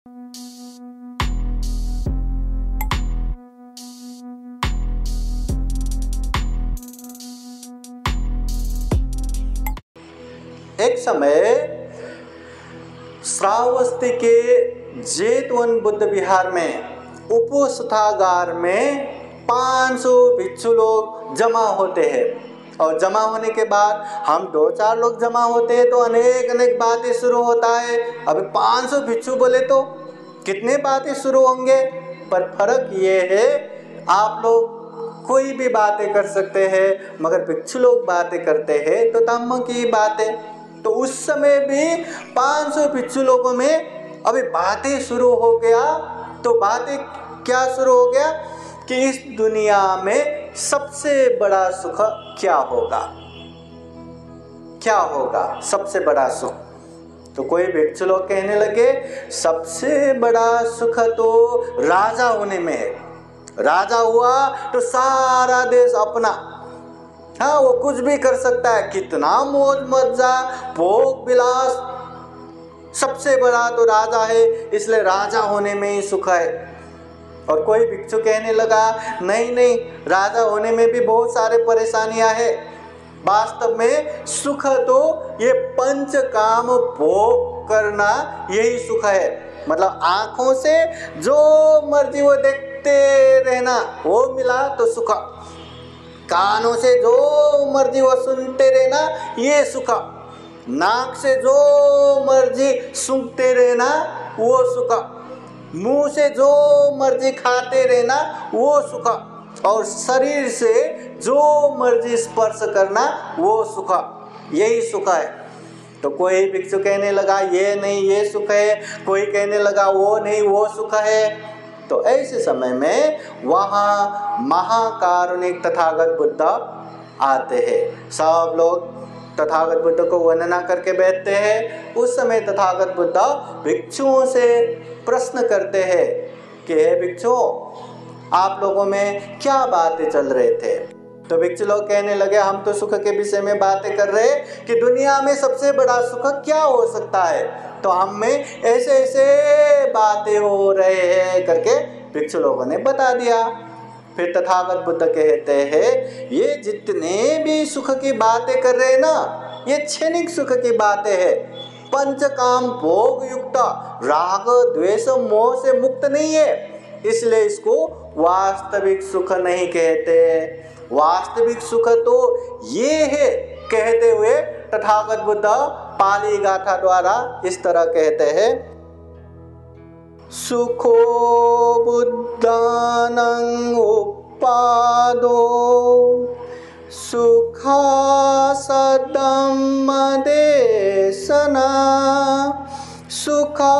एक समय श्रावस्ती के जेतवन बुद्ध विहार में उपोषितागार में 500 भिक्षु लोग जमा होते हैं। और जमा होने के बाद हम 2-4 लोग जमा होते हैं तो अनेक बातें शुरू होता है। अभी 500 भिक्षु बोले तो कितने बातें शुरू होंगे, पर फर्क ये है आप लोग कोई भी बातें कर सकते हैं, मगर भिक्षु लोग बातें करते हैं तो धम्म की बातें। तो उस समय भी 500 भिक्षु लोगों में अभी बातें शुरू हो गया। तो बातें क्या शुरू हो गया कि इस दुनिया में सबसे बड़ा सुख क्या होगा, क्या होगा सबसे बड़ा सुख। तो कोई भिक्षु लोग कहने लगे सबसे बड़ा सुख तो राजा होने में है। राजा हुआ तो सारा देश अपना, हाँ वो कुछ भी कर सकता है, कितना मौज मजा भोग विलास, सबसे बड़ा तो राजा है, इसलिए राजा होने में ही सुख है। और कोई भिक्षु कहने लगा नहीं, राजा होने में भी बहुत सारे परेशानियां हैं। वास्तव में सुख तो ये पंच काम भोग करना यही सुख है। मतलब आंखों से जो मर्जी वो देखते रहना वो मिला तो सुख, कानों से जो मर्जी वो सुनते रहना ये सुख, नाक से जो मर्जी सूंघते रहना वो सुख, मुंह से जो मर्जी खाते रहना वो सुख, और शरीर से जो मर्जी स्पर्श करना वो सुख, यही सुख है। तो कोई भिक्षु कहने लगा ये नहीं ये सुख है, कोई कहने लगा वो नहीं वो सुख है। तो ऐसे समय में वहाँ महाकारुणिक तथागत बुद्ध आते हैं। सब लोग तथागत बुद्ध को वंदना करके बैठते हैं। उस समय तथागत बुद्ध भिक्षुओं से प्रश्न करते हैं कि हे भिक्षुओं, आप लोगों में क्या बातें चल रहे थे। तो भिक्षु लोग कहने लगे हम तो सुख के विषय में बातें कर रहे कि दुनिया में सबसे बड़ा सुख क्या हो सकता है, तो हम में ऐसे ऐसे बातें हो रहे हैं करके भिक्षु लोगों ने बता दिया। फिर तथागत बुद्ध कहते हैं ये जितने भी सुख की बातें कर रहे हैं ना, ये क्षणिक सुख की बातें हैं, पंचकाम भोग युक्त राग द्वेष मोह से मुक्त नहीं है, इसलिए इसको वास्तविक सुख नहीं कहते। वास्तविक सुख तो ये है कहते हुए तथागत बुद्ध पाली गाथा द्वारा इस तरह कहते हैं सुखो बुद्धानं उपादो सुखा सदम्म देशना सुखा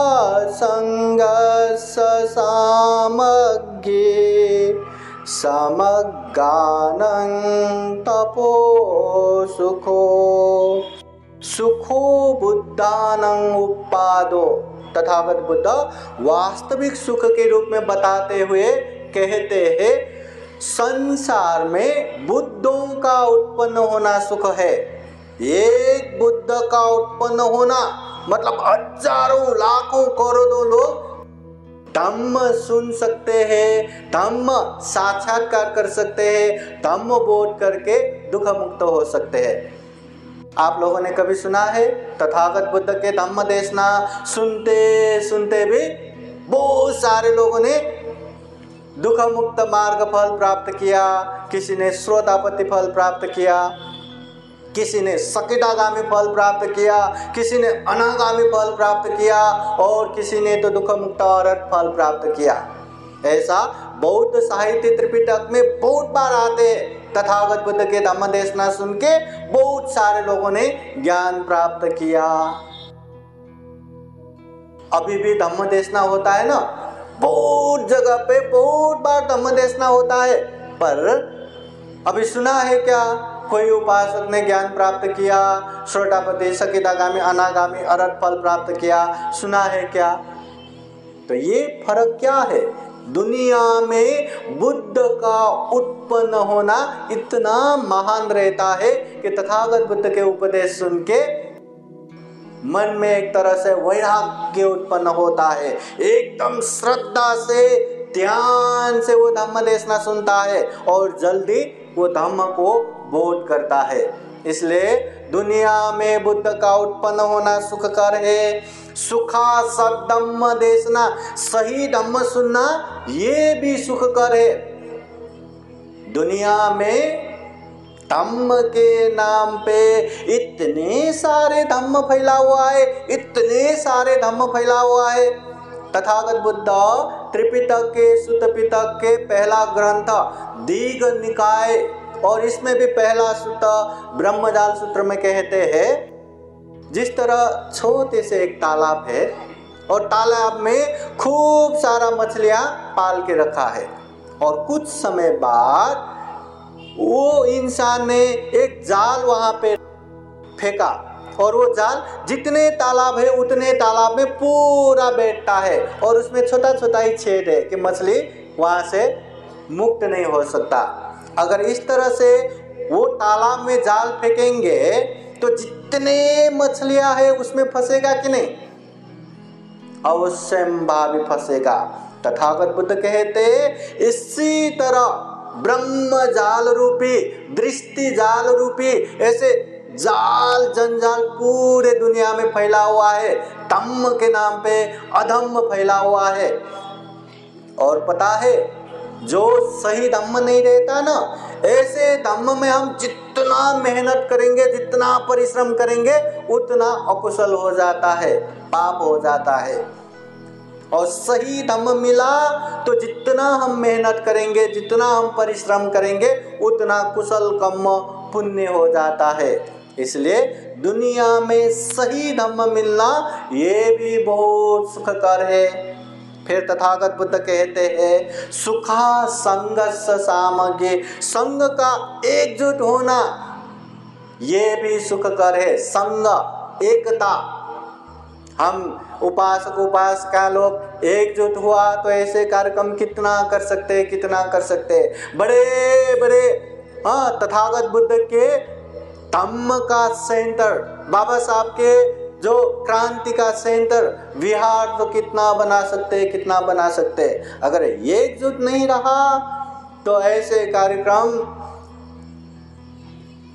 संगस्स सामग्गे समगानं तपो सुखो। सुखो बुद्धानं उपादो, तथागत बुद्ध वास्तविक सुख के रूप में बताते हुए कहते हैं संसार में बुद्धों का उत्पन्न होना सुख है। एक बुद्ध का उत्पन्न होना मतलब हजारों लाखों करोड़ों लोग धम्म सुन सकते हैं, धम्म साक्षात्कार कर सकते हैं, धम्म बोध करके दुख मुक्त हो सकते हैं। आप लोगों ने कभी सुना है तथागत बुद्ध के धम्म देशना सुनते सुनते भी बहुत सारे लोगों ने दुख मुक्त मार्ग फल प्राप्त किया, किसी ने श्रोतापत्ति फल प्राप्त किया, किसी ने सकिटागामी फल प्राप्त किया, किसी ने अनागामी फल प्राप्त किया और किसी ने तो दुख मुक्त और फल प्राप्त किया। ऐसा बौद्ध साहित्य त्रिपिटक में बहुत बार आते हैं। तथागत बुद्ध के धम्म देशना सुन के बहुत सारे लोगों ने ज्ञान प्राप्त किया। अभी भी धम्म देशना होता है ना, बहुत जगह पे बहुत बार धम्म देशना होता है, पर अभी सुना है क्या कोई उपासक ने ज्ञान प्राप्त किया, श्रोतापति सकितागामी अनागामी अरहत फल प्राप्त किया, सुना है क्या? तो ये फर्क क्या है? दुनिया में बुद्ध का उत्पन्न होना इतना महान रहता है कि तथागत बुद्ध के उपदेश सुन के मन में एक तरह से वैराग्य उत्पन्न होता है, एकदम श्रद्धा से ध्यान से वो धम्म देशना सुनता है और जल्दी वो धम्म को बोध करता है। इसलिए दुनिया में बुद्ध का उत्पन्न होना सुखकर है। सुखा सद्धम्म देशना, सही धम्म सुनना, ये भी सुखकर है। दुनिया में धम्म के नाम पे इतने सारे धम्म फैला हुआ है, इतने सारे धम्म फैला हुआ है। तथागत बुद्ध त्रिपिटक के सुत्त पिटक के पहला ग्रंथ दीघ निकाय और इसमें भी पहला सूत्र ब्रह्मजाल सूत्र में कहते हैं, जिस तरह छोटे से एक तालाब है और तालाब में खूब सारा मछलियां पाल के रखा है और कुछ समय बाद वो इंसान ने एक जाल वहां पे फेंका और वो जाल जितने तालाब है उतने तालाब में पूरा बैठता है और उसमें छोटा छोटा ही छेद है कि मछली वहां से मुक्त नहीं हो सकता। अगर इस तरह से वो तालाब में जाल फेंकेंगे तो जितने मछलियां है उसमें फंसेगा कि नहीं? अवश्य भावी फंसेगा। तथागत बुद्ध कहते इसी तरह ब्रह्म जाल रूपी, दृष्टि जाल रूपी ऐसे जाल जंजाल पूरे दुनिया में फैला हुआ है। धम्म के नाम पे अधम्म फैला हुआ है। और पता है जो सही धम्म नहीं रहता ना, ऐसे धम्म में हम जितना मेहनत करेंगे, जितना परिश्रम करेंगे, उतना अकुशल हो जाता है, पाप हो जाता है। और सही धम्म मिला तो जितना हम मेहनत करेंगे, जितना हम परिश्रम करेंगे, उतना कुशल कर्म पुण्य हो जाता है। इसलिए दुनिया में सही धम्म मिलना ये भी बहुत सुखकर है। फिर तथागत बुद्ध कहते हैं सुखा संगस्स सामग्री, संग का एकजुट होना ये भी सुखकर है। संग, एकता, हम उपासक उपासिका लोग एकजुट हुआ तो ऐसे कार्यक्रम कितना कर सकते हैं, कितना कर सकते हैं। बड़े बड़े तथागत बुद्ध के धम्म का सेंटर, बाबा साहब के जो क्रांति का सेंटर, विहार तो कितना बना सकते हैं, कितना बना सकते हैं। अगर ये एकजुट नहीं रहा तो ऐसे कार्यक्रम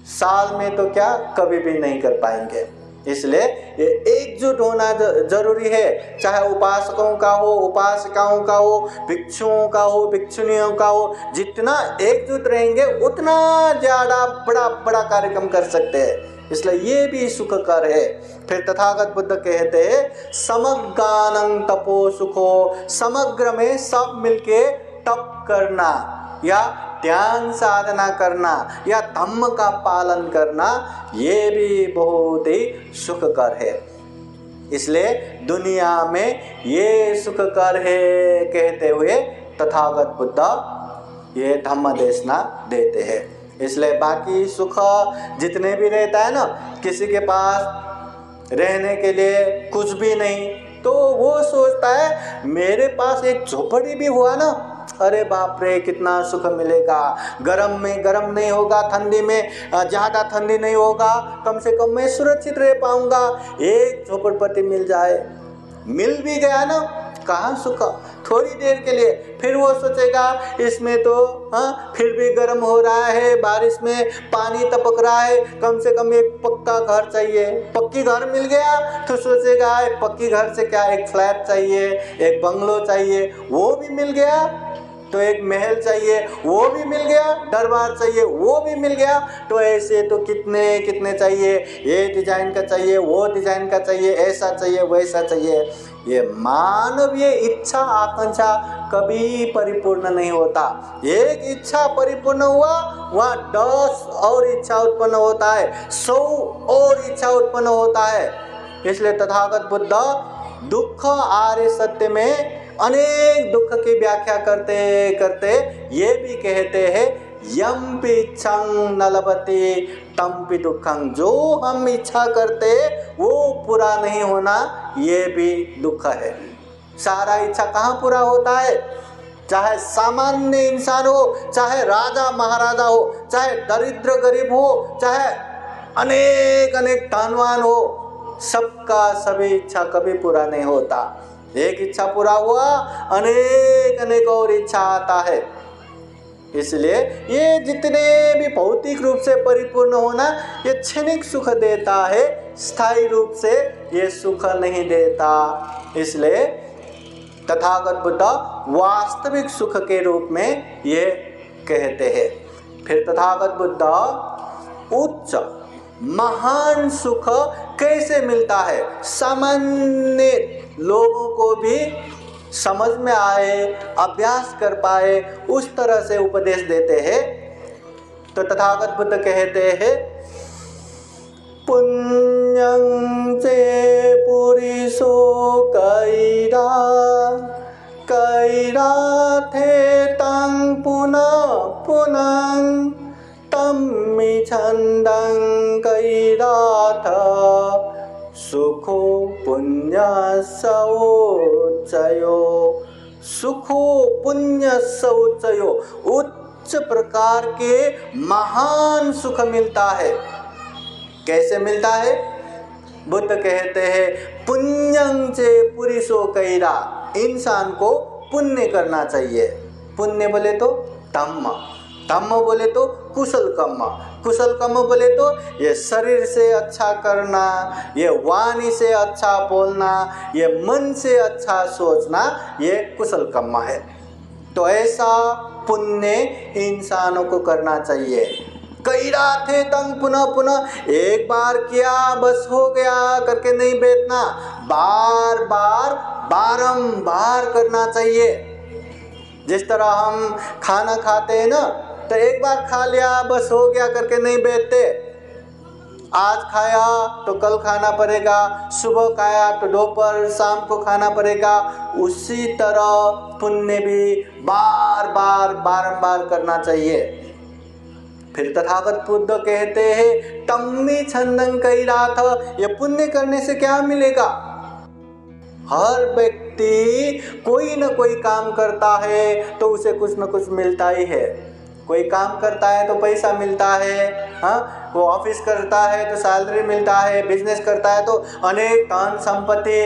साल में तो क्या कभी भी नहीं कर पाएंगे। इसलिए ये एकजुट होना जरूरी है, चाहे उपासकों का हो, उपासिकाओं का हो, भिक्षुओं का हो, भिक्षुनियों का हो। जितना एकजुट रहेंगे उतना ज्यादा बड़ा बड़ा कार्यक्रम कर सकते हैं। इसलिए ये भी सुखकर है। फिर तथागत बुद्ध कहते हैं समग्रानं तपो सुखो, समग्र में सब मिलके तप करना या ध्यान साधना करना या धम्म का पालन करना ये भी बहुत ही सुखकर है। इसलिए दुनिया में ये सुखकर है कहते हुए तथागत बुद्ध ये धम्म देशना देते हैं। इसलिए बाकी सुख जितने भी रहता है ना, किसी के पास रहने के लिए कुछ भी नहीं तो वो सोचता है मेरे पास एक झोपड़ी भी हुआ ना, अरे बाप रे कितना सुख मिलेगा। गर्म में गर्म नहीं होगा, ठंडी में ज़्यादा ठंडी नहीं होगा, कम से कम मैं सुरक्षित रह पाऊंगा। एक झोपड़पट्टी मिल जाए, मिल भी गया ना, कहाँ सुख, थोड़ी देर के लिए। फिर वो सोचेगा इसमें तो फिर भी गर्म हो रहा है, बारिश में पानी टपक रहा है, कम से कम एक पक्का घर चाहिए। पक्की घर मिल गया तो सोचेगा पक्की घर से क्या, एक फ्लैट चाहिए, एक बंगलो चाहिए, वो भी मिल गया तो एक महल चाहिए, वो भी मिल गया, दरबार चाहिए, वो भी मिल गया। तो ऐसे तो कितने कितने चाहिए, ये डिजाइन का चाहिए, वो डिजाइन का चाहिए, ऐसा चाहिए, वैसा चाहिए। ये मानवीय इच्छा आकांक्षा कभी परिपूर्ण नहीं होता। एक इच्छा परिपूर्ण हुआ वहाँ 10 और इच्छा उत्पन्न होता है, 100 और इच्छा उत्पन्न होता है। इसलिए तथागत बुद्ध दुख आर्य सत्य में अनेक दुख की व्याख्या करते करते ये भी कहते हैं यम्पि इच्छं न लभते तम्पि दुखं, जो हम इच्छा करते वो पूरा नहीं होना ये भी दुख है। सारा इच्छा कहाँ पूरा होता है? चाहे सामान्य इंसान हो, चाहे राजा महाराजा हो, चाहे दरिद्र गरीब हो, चाहे अनेक अनेक धनवान हो, सबका सभी इच्छा कभी पूरा नहीं होता। एक इच्छा पूरा हुआ, अनेक अनेक और इच्छा आता है। इसलिए ये जितने भी भौतिक रूप से परिपूर्ण होना, ये क्षणिक सुख देता है, स्थायी रूप से ये सुख नहीं देता। इसलिए तथागत बुद्ध वास्तविक सुख के रूप में ये कहते हैं। फिर तथागत बुद्ध उच्च महान सुख कैसे मिलता है, सामान्य लोगों को भी समझ में आए, अभ्यास कर पाए, उस तरह से उपदेश देते हैं। तो तथागत बुद्ध कहते हैं, पुण्यं चे पुरिसो कैरा कैरा थे तं पुनः पुनः तम्मि छन्दं कैराथ सुखो पुण्य शौचयो। सुखो पुण्य शौचयो, उच्च प्रकार के महान सुख मिलता है। कैसे मिलता है? बुद्ध कहते हैं, पुण्यं चे पुरिसो कैरा, इंसान को पुण्य करना चाहिए। पुण्य बोले तो धम्म, धम्म बोले तो कुशल कर्म, कुशल कर्म बोले तो ये शरीर से अच्छा करना, ये वाणी से अच्छा बोलना, ये मन से अच्छा सोचना, ये कुशल कर्म है। तो ऐसा पुण्य इंसानों को करना चाहिए। कैरा थे तंग पुनः पुनः, एक बार किया बस हो गया करके नहीं बैठना, बार बार बारंबार करना चाहिए। जिस तरह हम खाना खाते हैं ना, तो एक बार खा लिया बस हो गया करके नहीं बैठते। आज खाया तो कल खाना पड़ेगा, सुबह खाया तो दोपहर शाम को खाना पड़ेगा। उसी तरह पुण्य भी बार बार बारंबार करना चाहिए। फिर तथागत बुद्ध कहते हैं, तम्मि छन्दं कैराथ, ये पुण्य करने से क्या मिलेगा? हर व्यक्ति कोई न कोई काम करता है तो उसे कुछ न कुछ मिलता ही है। कोई काम करता है तो पैसा मिलता है, हाँ, वो ऑफिस करता है तो सैलरी मिलता है, बिजनेस करता है तो अनेक धन संपत्ति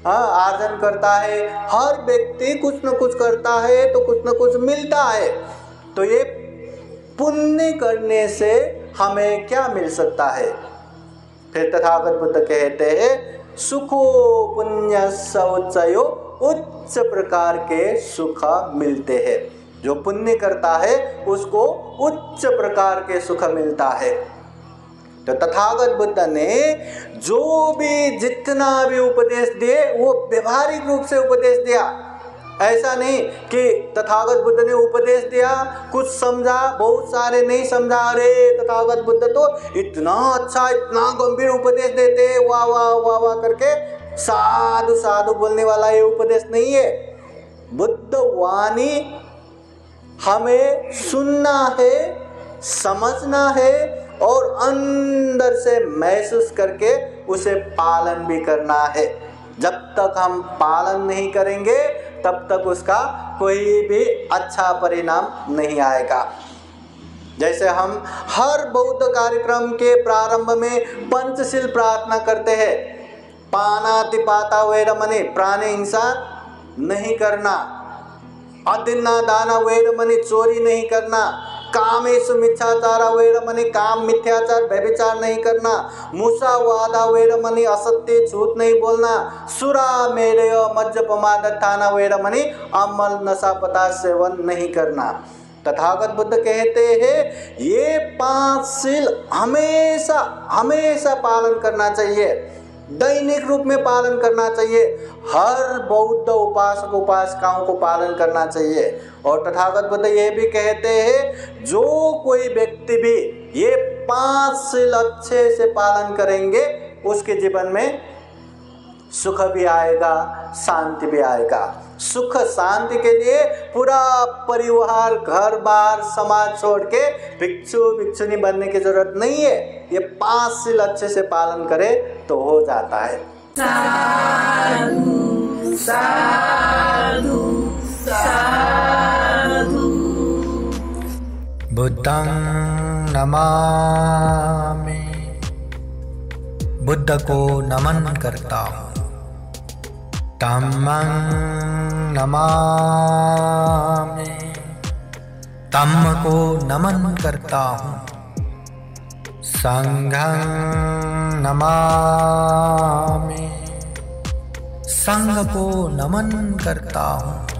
आर्जन करता है। हर व्यक्ति कुछ न कुछ करता है तो कुछ न कुछ मिलता है। तो ये पुण्य करने से हमें क्या मिल सकता है? फिर तथागत बुद्ध कहते हैं, सुखो पुण्य शौचयो, उच्च प्रकार के सुख मिलते हैं। जो पुण्य करता है उसको उच्च प्रकार के सुख मिलता है। तो तथागत बुद्ध ने जो भी जितना भी उपदेश दिए वो व्यवहारिक रूप से उपदेश दिया। ऐसा नहीं कि तथागत बुद्ध ने उपदेश दिया, कुछ समझा, बहुत सारे नहीं समझा, अरे तथागत बुद्ध तो इतना अच्छा इतना गंभीर उपदेश देते, वाह वाह वाह वाह करके साधु साधु बोलने वाला ये उपदेश नहीं है। बुद्ध वाणी हमें सुनना है, समझना है और अंदर से महसूस करके उसे पालन भी करना है। जब तक हम पालन नहीं करेंगे तब तक उसका कोई भी अच्छा परिणाम नहीं आएगा। जैसे हम हर बौद्ध कार्यक्रम के प्रारंभ में पंचशील प्रार्थना करते हैं, पानातिपाता वैरमणि, प्राणी हिंसा नहीं करना, अदिन्ना दाना वैरमणि, चोरी नहीं करना, कामेषु मिथ्याचारा वैरमणि, काम मिथ्याचार व्यभिचार नहीं करना, मुसावादा वैरमणि, असत्य झूठ नहीं बोलना, सुरा मेरय मज्जपमादत्थाना वैरमणि, अमल नशा पदार्थ सेवन नहीं करना। तथागत बुद्ध कहते हैं ये 5 शील हमेशा हमेशा पालन करना चाहिए, दैनिक रूप में पालन करना चाहिए। हर बौद्ध उपासक उपासिकाओं को पालन करना चाहिए। और तथागत बुद्ध ये भी कहते हैं जो कोई व्यक्ति भी ये 5 शील अच्छे से पालन करेंगे उसके जीवन में सुख भी आएगा, शांति भी आएगा। सुख शांति के लिए पूरा परिवार, घर बार, समाज छोड़ के भिक्षु भिक्षुनी बनने की जरूरत नहीं है। ये 5 शील अच्छे से पालन करे तो हो जाता है। साधु साधु साधु। बुद्धं नमामि बुद्ध को नमन करता हूँ। धम्मं नमामि, धम्म को नमन करता हूँ। संघं नमामि, संघ को नमन करता हूँ।